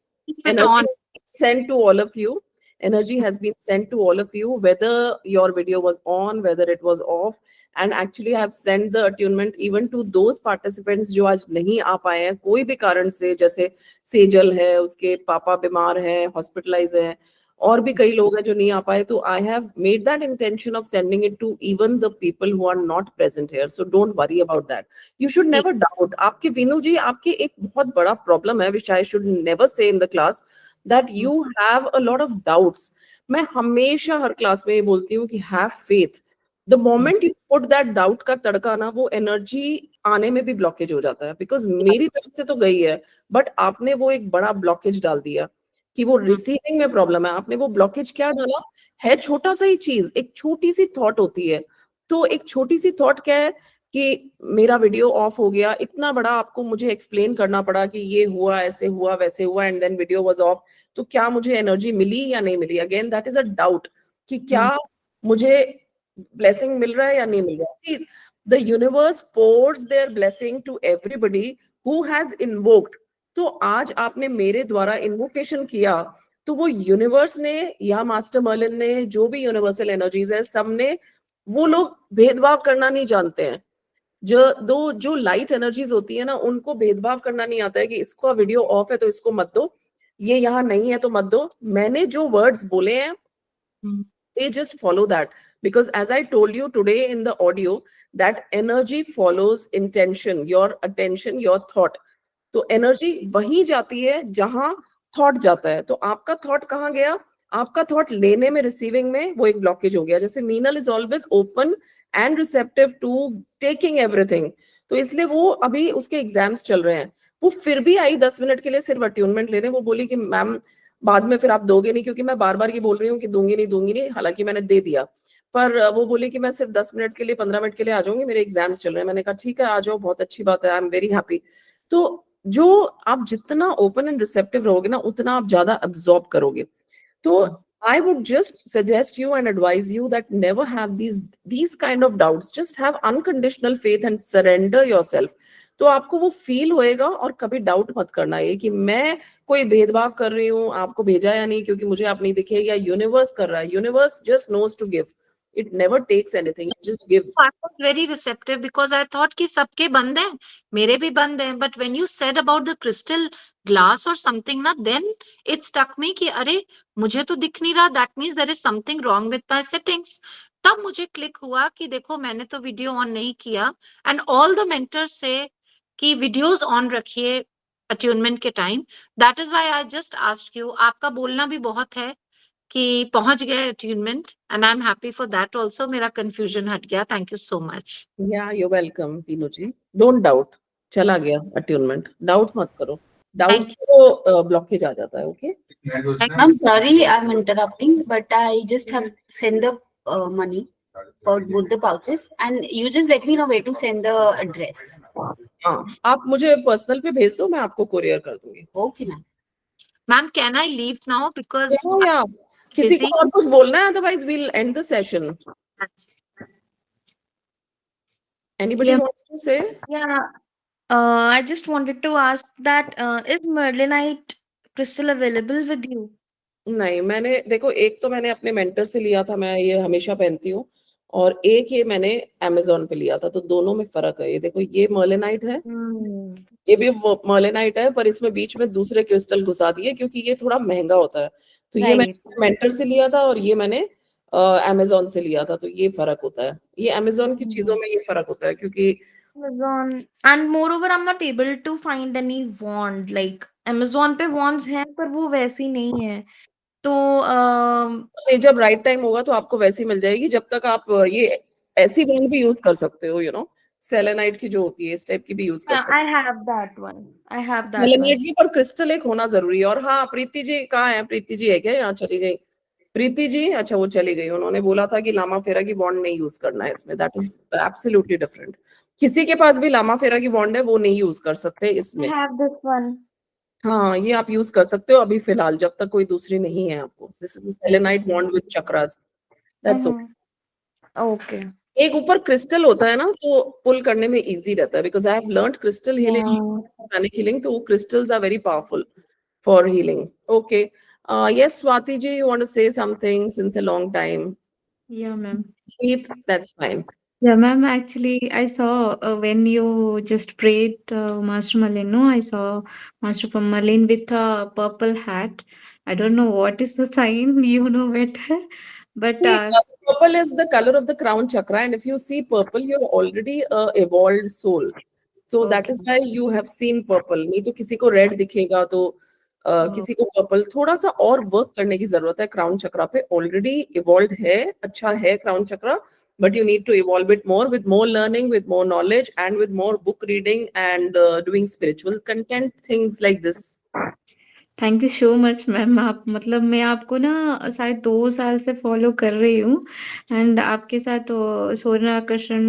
sent to all of you. Energy has been sent to all of you, whether your video was on, whether it was off. And actually, I have sent the attunement even to those participants जो आज नहीं आ पाए हैं कोई भी कारण से, जैसे सेजल है, उसके पापा बीमार हैं, हॉस्पिटलाइज हैं, और भी कई लोग हैं जो नहीं आ पाए. तो I have made that intention of sending it to even the people who are not present here. So don't worry about that. You should never doubt. आपके विनू जी, आपके एक बहुत बड़ा प्रॉब्लम है, which I should never say in the class, that you have a lot of doubts. मैं हमेशा हर class में ये बोलती हूँ कि have faith. The moment you put that doubt का तड़का ना, वो एनर्जी आने में भी ब्लॉकेज हो जाता है. बिकॉज मेरी तरफ से तो गई है, बट आपने वो एक बड़ा ब्लॉकेज डाल दिया कि वो रिसीविंग में प्रॉब्लम है. आपने वो ब्लॉकेज क्या डाला है, छोटा सा ही चीज, एक छोटी सी थॉट होती है. तो एक छोटी सी थॉट क्या है कि मेरा वीडियो ऑफ हो गया, इतना बड़ा आपको मुझे एक्सप्लेन करना पड़ा कि ये हुआ, ऐसे हुआ, वैसे हुआ, and then video was off. तो क्या मुझे एनर्जी मिली या नहीं मिली? Again that is a doubt कि क्या मुझे ब्लेसिंग मिल रहा है या नहीं मिल रहा है. See, the universe pours their blessing to everybody who has invoked. तो आज आपने मेरे द्वारा इन्वोकेशन किया, तो वो यूनिवर्स ने या मास्टर मर्लिन ने, जो भी यूनिवर्सल एनर्जीज है, सबने, वो लोग भेदभाव करना नहीं जानते हैं. जो लाइट एनर्जीज होती है ना, उनको भेदभाव करना नहीं आता है कि इसको वीडियो ऑफ है तो इसको मत दो, ये यहाँ नहीं है तो मत दो. मैंने जो वर्ड्स बोले हैं, they just follow that. Because as I told you today in the audio, that energy follows intention, your attention, your thought. तो एनर्जी वहीं जाती है जहां थॉट जाता है. तो आपका थॉट कहाँ गया? आपका थॉट लेने में, रिसीविंग में वो एक ब्लॉकेज हो गया. जैसे Meenal is always open and receptive to taking everything, तो इसलिए वो अभी उसके एग्जाम्स चल रहे हैं. वो फिर भी आई 10 मिनट के लिए सिर्फ अट्यूनमेंट लेने. वो बोली कि मैम बाद में फिर आप दोगे नहीं, क्योंकि मैं बार बार ये बोल रही हूँ कि दूंगी नहीं, हालांकि मैंने दे दिया. पर वो बोली कि मैं सिर्फ 10 मिनट के लिए, 15 मिनट के लिए आ जाऊंगी, मेरे एग्जाम्स चल रहे हैं. मैंने कहा ठीक है, आ जाओ, बहुत अच्छी बात है, आई एम वेरी हैप्पी. तो जो आप जितना ओपन एंड रिसेप्टिव रहोगे ना, उतना आप ज्यादा अब्सॉर्ब करोगे. तो I would just suggest you and advise you that never have these kind of doubts. Just have unconditional faith and surrender yourself. तो आपको वो फील होएगा, और कभी डाउट मत करना ये कि मैं कोई भेदभाव कर रही हूँ, आपको भेजा या नहीं क्योंकि मुझे आप नहीं दिखे, या यूनिवर्स कर रहा है. Universe just knows to give. It never takes anything. It just gives. I was very receptive because I thought कि सबके बंद हैं, मेरे भी बंद हैं. But when you said about the crystal glass or something ना, then it struck me कि अरे मुझे तो दिख नहीं रहा. That means there is something wrong with my settings. तब मुझे क्लिक हुआ कि देखो मैंने तो वीडियो ऑन नहीं किया. And all the mentors say कि वीडियोस ऑन रखिए अट्यूनमेंट के time. That is why I just asked you. आपका बोलना भी बहुत है कि पहुंच गए attunement, and I am happy for that also. मेरा कंफ्यूजन हट गया। थैंक यू सो मच। Yeah you welcome Peenu ji, don't doubt, चला गया अट्यूनमेंट, डाउट मत करो, डाउट थैंक से तो ब्लॉकेज आ जाता है। Okay I'm sorry, I'm interrupting, but I just have send the money for both the pouches, and you just let me know where to send the address. हाँ, आप मुझे personal पे भेज दो, मैं आपको कोरियर कर दूंगी। Okay, ma'am. Ma'am, can I leave now because या किसी को और कुछ बोलना है, otherwise we'll end the session. Anybody Yeah. Wants to say? Yeah, I just wanted to ask that is Merlinite crystal available with you? नहीं, मैंने देखो, एक तो मैंने अपने मेंटर से लिया था, मैं ये हमेशा पहनती हूँ, और एक ये मैंने अमेजोन पे लिया था, तो दोनों में फर्क है। ये देखो, ये मर्लिनाइट है, ये भी मर्लिनाइट है, पर इसमें बीच में दूसरे क्रिस्टल घुसा दिए क्योंकि ये थोड़ा महंगा होता है। तो ये मैंने Right. मेंटर से लिया था और ये मैंने अमेजोन से लिया था, तो ये फर्क होता है। ये अमेजोन की चीजों में ये फर्क होता है क्योंकि Amazon, and moreover I'm not able to find any wand, like Amazon पे wands हैं पर वो वैसी नहीं है, तो नहीं, जब राइट टाइम होगा तो आपको वैसी मिल जाएगी। जब तक आप ये ऐसी बॉन्ड भी यूज कर सकते हो, सेलेनाइट की जो होती है, इस टाइप की भी यूज कर सकते I have that one. I have हो। that one. सेलेनाइट की, पर क्रिस्टल एक होना जरूरी है। और हाँ, प्रीति जी कहाँ है? प्रीति जी है क्या? यहाँ चली गई प्रीति जी? अच्छा, वो चली गई। उन्होंने बोला था कि लामा फेरा की बॉन्ड नहीं यूज करना है इसमें। That is absolutely different. किसी के पास भी लामा फेरा की बॉन्ड है, वो नहीं यूज कर सकते I इसमें। have this one. हाँ, ये आप यूज कर सकते हो अभी फिलहाल, जब तक कोई दूसरी नहीं है आपको। This is selenite bond with chakras, that's okay. Okay. एक ऊपर क्रिस्टल होता है ना, तो पुल करने में इजी रहता है, because I have learned crystal healing, magnetic healing, तो crystals are very powerful for healing. Okay, yes Swati ji, you want to say something since a long time? Yeah, ma'am. Smit, that's fine. Yeah, ma'am. Actually, I saw when you just prayed Master Malin. No, I saw Master Malin with a purple hat. I don't know what is the sign. You know better. But Purple is the color of the crown chakra, and if you see purple, you're already a evolved soul. So that is why you have seen purple. नहीं तो किसी को red दिखेगा, तो किसी को purple. थोड़ा सा और वर्क करने की जरूरत है क्राउन चक्रा पे। ऑलरेडी इवॉल्व है, अच्छा है crown chakra, but you need to evolve it more with more learning, with more knowledge, and with more book reading and doing spiritual content, things like this. Thank you so much ma'am. आप मतलब मैं आपको ना शायद 2 साल से follow कर रही हूँ, एंड आपके साथ सोना आकर्षण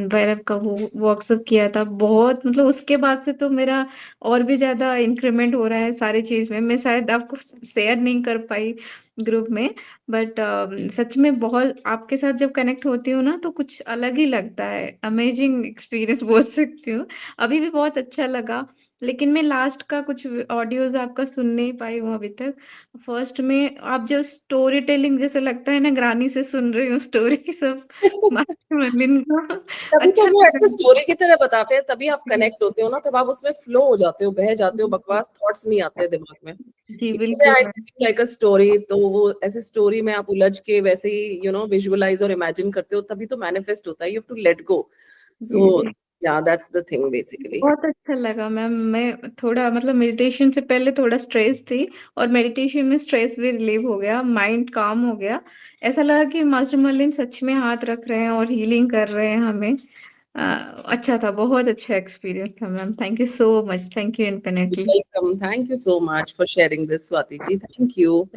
भैरव का वो वर्कशॉप किया था। बहुत मतलब उसके बाद से तो मेरा और भी ज्यादा इंक्रीमेंट हो रहा है सारी चीज में। मैं शायद आपको शेयर नहीं कर पाई ग्रुप में, बट सच में बहुत आपके साथ जब कनेक्ट होती हूँ ना, तो कुछ अलग ही लगता है। अमेजिंग एक्सपीरियंस बोल सकती हूँ। अभी भी बहुत अच्छा लगा, लेकिन मैं लास्ट का कुछ ऑडियोज आपका सुन नहीं पाई हूँ अभी तक। फर्स्ट में आप जो स्टोरी टेलिंग, जैसे लगता है ना ग्रानी से सुन रही हूँ स्टोरी सब मर्लिन का। तभी तो अच्छा वो ऐसे लगा। स्टोरी की तरह बताते हैं, तभी आप कनेक्ट होते हो ना, तब आप उसमें फ्लो हो जाते हो, बह जाते हो, बकवास थॉट्स नहीं आते दिमाग में। जी इसीलिए बिल्कुल आई ma'am. Tell like a story, तो वो ऐसे स्टोरी में आप उलझ के वैसे ही विजुअलाइज और इमेजिन करते हो, तभी तो मैनिफेस्ट होता है। You have to let go. जी सो जी yeah that's the thing basically. बहुत अच्छा लगा मैम। मैं थोड़ा मतलब मेडिटेशन से पहले थोड़ा स्ट्रेस थी, और मेडिटेशन में स्ट्रेस भी रिलीव हो गया, माइंड काम हो गया। ऐसा लगा कि मास्टर मर्लिन सच में हाथ रख रहे हैं और हीलिंग कर रहे हैं हमें। अच्छा था, बहुत अच्छा एक्सपीरियंस था ma'am. Thank you so much. Thank you infinitely. Welcome, thank you so much for sharing this Swati ji, thank you.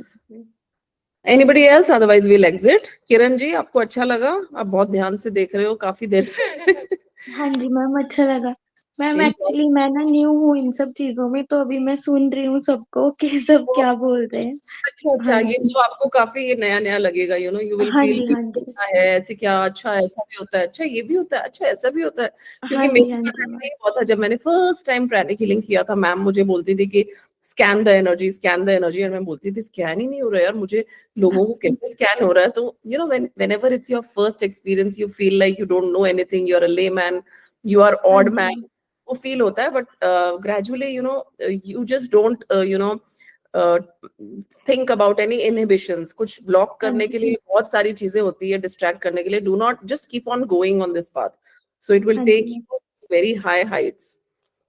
Anybody else? Otherwise we'll exit. Kiran ji, आपको अच्छा लगा? आप बहुत ध्यान से देख रहे हो काफी देर से। हाँ जी मैम, अच्छा लगा। मैम एक्चुअली मैं ना न्यू हूँ इन सब चीजों में, तो अभी मैं सुन रही हूँ सबको कि सब क्या बोल रहे हैं। अच्छा अच्छा, हाँ ये जी। तो आपको काफी नया नया लगेगा, यू विल हाँ फील जी, कि हाँ जी। क्या है, ऐसे क्या, अच्छा ऐसा भी होता है, अच्छा ये भी होता है, अच्छा ऐसा भी होता है। क्योंकि हाँ मेरे जी, हाँ साथ जी ऐसा मैम। ही हुआ था जब मैंने फर्स्ट टाइम प्राणिक हीलिंग किया था। मैम मुझे बोलती थी कि scan the energy, scan the energy, और मैं बोलती थी स्कैन ही नहीं हो रहा यार, मुझे लोगों को कैसे स्कैन हो रहा है। तो whenever it's your first experience, you feel like you don't know anything, you are a layman, you are हाँ ऑड जी मैन, मैम। वो फील होता है। But gradually you just don't think about any inhibitions. कुछ block हाँ करने जी। के लिए बहुत सारी चीजें होती है, डिस्ट्रैक्ट करने के लिए। Do not just keep on going on this path, so it will हाँ जी take ma'am. You very high heights.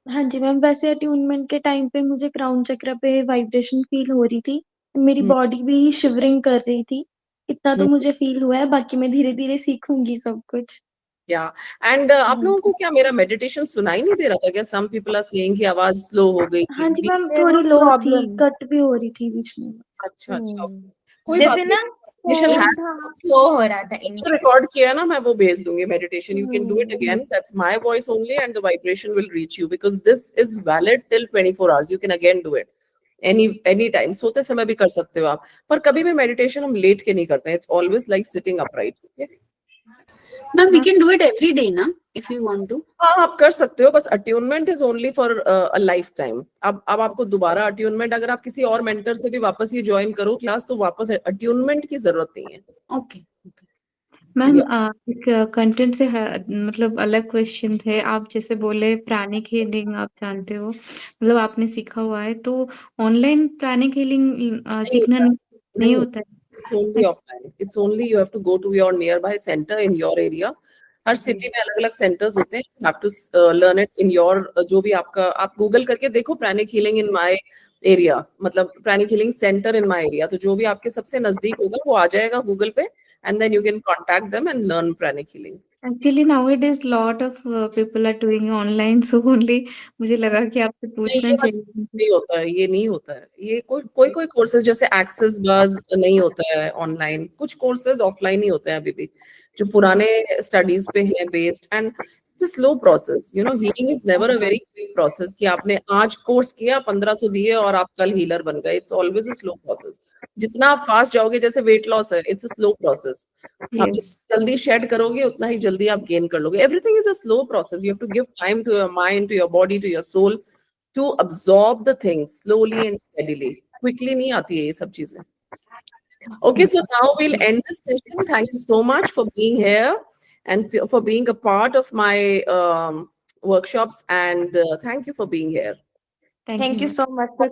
हाँ जी मैम, वैसे अट्यूनमेंट के टाइम पे मुझे क्राउन चक्र पे वाइब्रेशन फील हो रही थी, मेरी बॉडी भी शिवरिंग कर रही थी। इतना तो मुझे फील हुआ है, बाकी मैं धीरे-धीरे सीखूंगी सब कुछ। या एंड आप लोगों को क्या मेरा मेडिटेशन सुनाई नहीं दे रहा था क्या? सम पीपल आर सेइंग कि आवाज स्लो हो गई थी हाँ जी बीच मैम, में। थोड़ी लो थी, प्रॉब्लम कट भी हो रही थी बीच में। अच्छा अच्छा, कोई बात जैसे नहीं। ना मेडिटेशन फोन हैज था स्लो हो रहा था जो रिकॉर्ड किया है ना, मैं वो भेज दूंगी meditation. You can do it hmm, again. That's my voice only and the vibration will reach you because this is valid till 24 hours. You can again do it any time. सोते समय भी कर सकते हो आप. पर कभी भी मेडिटेशन हम लेट के नहीं करते हैं. It's always like sitting upright. Ma'am, we can do it every day, na? If you want to. हाँ, आप कर सकते हो. बस attunement is only for a life time. अब आपको दोबारा अट्यूनमेंट, अगर आप किसी और मेंटर से भी वापस ये ज्वाइन करो क्लास, तो वापस अट्यूनमेंट की जरूरत नहीं है. Okay. Ma'am Yeah. एक कंटेंट से मतलब अलग क्वेश्चन थे। आप जैसे बोले प्राणिक हीलिंग आप जानते हो, मतलब आपने सीखा हुआ है, तो ऑनलाइन प्राणिक हीलिंग नहीं सीखना होता है. नहीं नहीं होता होता. It's only offline. It's only you have to go to your nearby center in your area. Her city में अलग अलग सेंटर्स होते हैं. You have to learn it in your जो भी आपका, आप गूगल करके देखो pranic healing in my area, मतलब pranic healing centre in my area, तो जो भी आपके सबसे नजदीक होगा वो आ जाएगा गूगल पे, and then you can contact them and learn pranic healing. Actually nowadays lot of people are doing online, so only मुझे लगा कि आपसे नहीं, पूछना ये बस चाहिए। नहीं होता है. ये नहीं होता है. ये कोई कोई कोर्सेज जैसे एक्सेस बज नहीं होता है ऑनलाइन. कुछ कोर्सेज ऑफलाइन ही होते हैं अभी भी, जो पुराने स्टडीज पे हैं based. And it's slow process. You know, healing is never a very quick process कि आपने आज कोर्स किया, 1500 दिए और आप कल हीलर बन गए. It's always a slow process. जितना आप फास्ट जाओगे, जैसे वेट लॉस है, इट्स अ स्लो प्रोसेस. आप Yes. जितना जल्दी शेड करोगे उतना ही जल्दी आप गेन कर लोगे. Everything is a slow process. You have to give time to your mind, to your body, to your soul to absorb the things slowly and steadily. Quickly नहीं आती है ये सब चीजें. Okay, so now we'll end this session. Thank you so much for being here and for being a part of my workshops, and thank you for being here. Thank Thank you. you so much for